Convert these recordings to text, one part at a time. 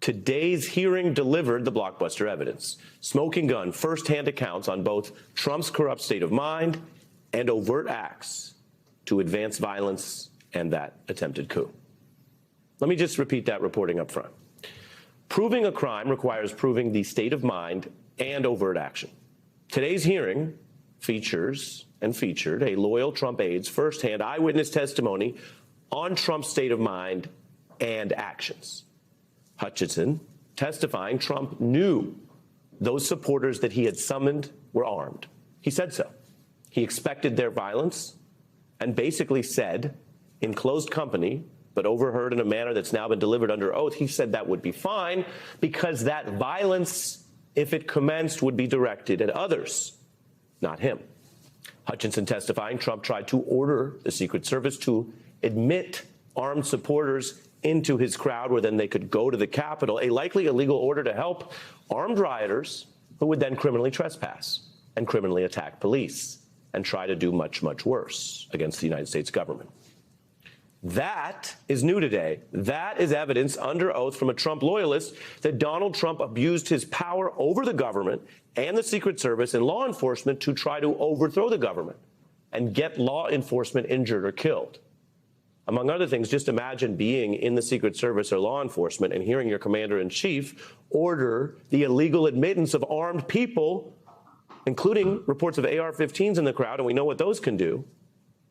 Today's hearing delivered the blockbuster evidence, smoking gun, firsthand accounts on both Trump's corrupt state of mind and overt acts to advance violence and that attempted coup. Let me just repeat that reporting up front. Proving a crime requires proving the state of mind and overt action. Today's hearing featured a loyal Trump aide's firsthand eyewitness testimony on Trump's state of mind and actions. Hutchinson testifying Trump knew those supporters that he had summoned were armed. He said so. He expected their violence and basically said, in closed company, but overheard in a manner that's now been delivered under oath, he said that would be fine because that violence, if it commenced, would be directed at others, not him. Hutchinson testifying Trump tried to order the Secret Service to admit armed supporters into his crowd where then they could go to the Capitol, a likely illegal order to help armed rioters who would then criminally trespass and criminally attack police and try to do much, much worse against the United States government. That is new today. That is evidence under oath from a Trump loyalist that Donald Trump abused his power over the government and the Secret Service and law enforcement to try to overthrow the government and get law enforcement injured or killed. Among other things, just imagine being in the Secret Service or law enforcement and hearing your commander-in-chief order the illegal admittance of armed people, including reports of AR-15s in the crowd, and we know what those can do,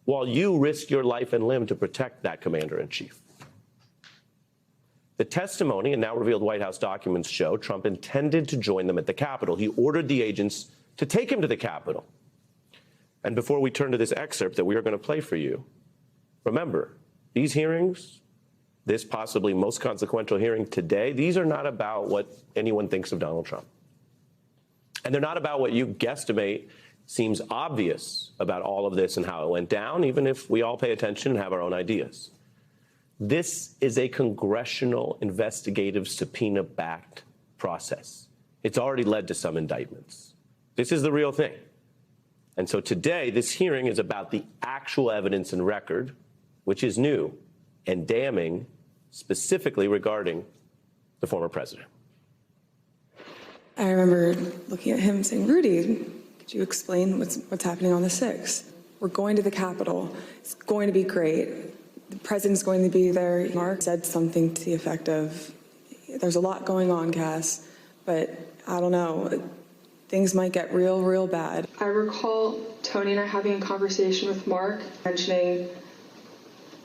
while you risk your life and limb to protect that commander-in-chief. The testimony and now revealed White House documents show Trump intended to join them at the Capitol. He ordered the agents to take him to the Capitol. And before we turn to this excerpt that we are going to play for you, remember, these hearings, this possibly most consequential hearing today, these are not about what anyone thinks of Donald Trump. And they're not about what you guesstimate seems obvious about all of this and how it went down, even if we all pay attention and have our own ideas. This is a congressional investigative subpoena-backed process. It's already led to some indictments. This is the real thing. And so today, this hearing is about the actual evidence and record, which is new and damning, specifically regarding the former president. I remember looking at him saying, Rudy, could you explain what's happening on the 6th? We're going to the Capitol. It's going to be great. The president's going to be there. Mark said something to the effect of, there's a lot going on, Cass, but I don't know. Things might get real, real bad. I recall Tony and I having a conversation with Mark, mentioning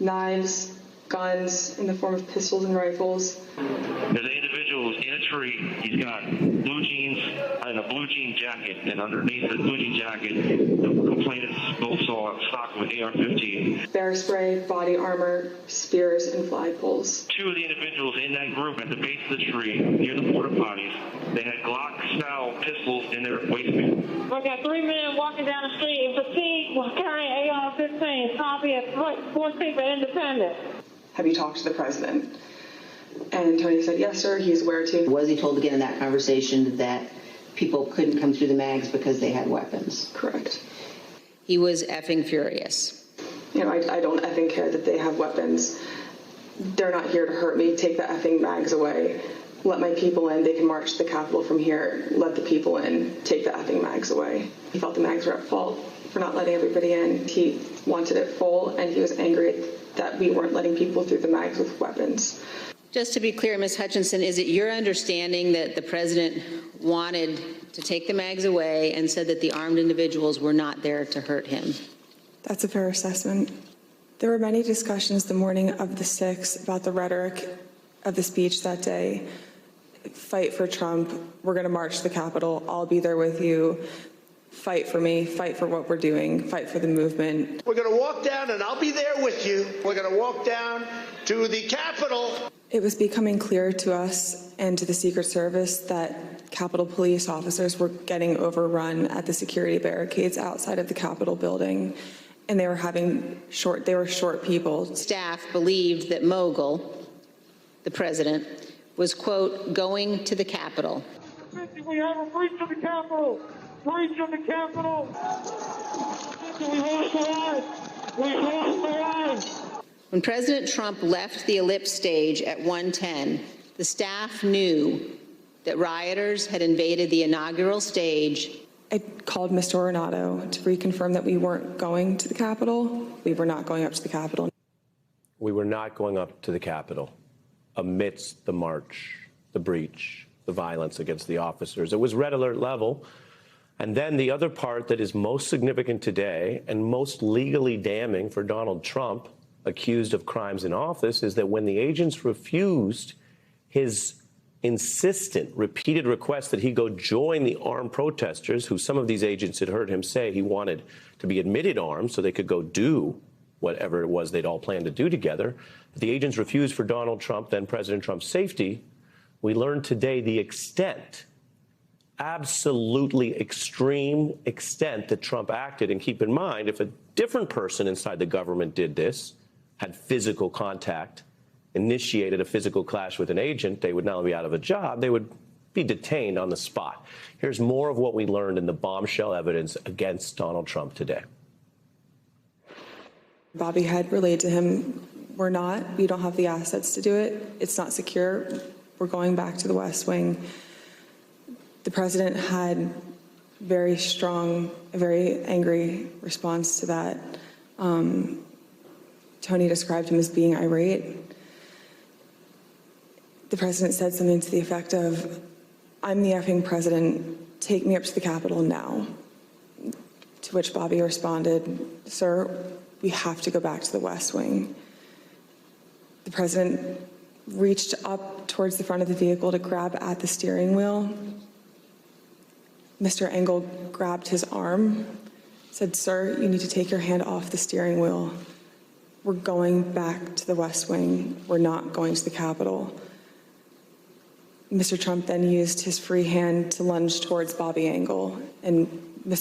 knives, guns in the form of pistols and rifles. There's an individual in a tree. He's got blue jeans and a blue jean jacket, and underneath the blue jean jacket, the complainant saw stocked with AR-15. Bear spray, body armor, spears, and flagpoles. Two of the individuals in that group at the base of the tree, near the porta potties, they had Glock-style pistols in their waistband. We got 3 men walking down the street in fatigue while carrying AR-15, copy at 14th and Independence. Have you talked to the president? And Tony said, yes, sir, he's aware too. Was he told again in that conversation that people couldn't come through the mags because they had weapons? Correct. He was effing furious. You know, I don't effing care that they have weapons. They're not here to hurt me. Take the effing mags away. Let my people in. They can march to the Capitol from here. Let the people in. Take the effing mags away. He felt the mags were at fault for not letting everybody in. He wanted it full, and he was angry that we weren't letting people through the mags with weapons. Just to be clear, Ms. Hutchinson, is it your understanding that the president wanted to take the mags away and said that the armed individuals were not there to hurt him? That's a fair assessment. There were many discussions the morning of the 6th about the rhetoric of the speech that day. Fight for Trump. We're going to march to the Capitol. I'll be there with you. Fight for me. Fight for what we're doing. Fight for the movement. We're going to walk down, and I'll be there with you. We're going to walk down to the Capitol. It was becoming clear to us and to the Secret Service that Capitol Police officers were getting overrun at the security barricades outside of the Capitol building, and they were short people. Staff believed that Mogul, the president, was, quote, going to the Capitol. We have a breach of the Capitol! Breach of the Capitol! We lost the line! We lost the line! When President Trump left the ellipse stage at 1:10, The staff knew that rioters had invaded the inaugural stage. I called Mr. Ornato to reconfirm that we weren't going to the Capitol. We were not going up to the Capitol. We were not going up to the Capitol amidst the march, the breach, the violence against the officers. It was red alert level. And then the other part that is most significant today and most legally damning for Donald Trump, accused of crimes in office, is that when the agents refused his insistent, repeated request that he go join the armed protesters, who some of these agents had heard him say he wanted to be admitted armed so they could go do whatever it was they'd all planned to do together. But the agents refused for Donald Trump, then President Trump's safety. We learned today the extent, absolutely extreme extent that Trump acted. And keep in mind, if a different person inside the government did this, had physical contact, initiated a physical clash with an agent, they would not only be out of a job, they would be detained on the spot. Here's more of what we learned in the bombshell evidence against Donald Trump today. Bobby had relayed to him, we don't have the assets to do it. It's not secure. We're going back to the West Wing. The president had very strong, a very angry response to that. Tony described him as being irate. The president said something to the effect of, I'm the effing president, take me up to the Capitol now. To which Bobby responded, sir, we have to go back to the West Wing. The president reached up towards the front of the vehicle to grab at the steering wheel. Mr. Engel grabbed his arm, said, sir, you need to take your hand off the steering wheel. We're going back to the West Wing. We're not going to the Capitol. Mr. Trump then used his free hand to lunge towards Bobby Engel. And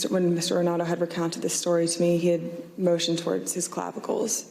when Mr. Ornato had recounted this story to me, he had motioned towards his clavicles.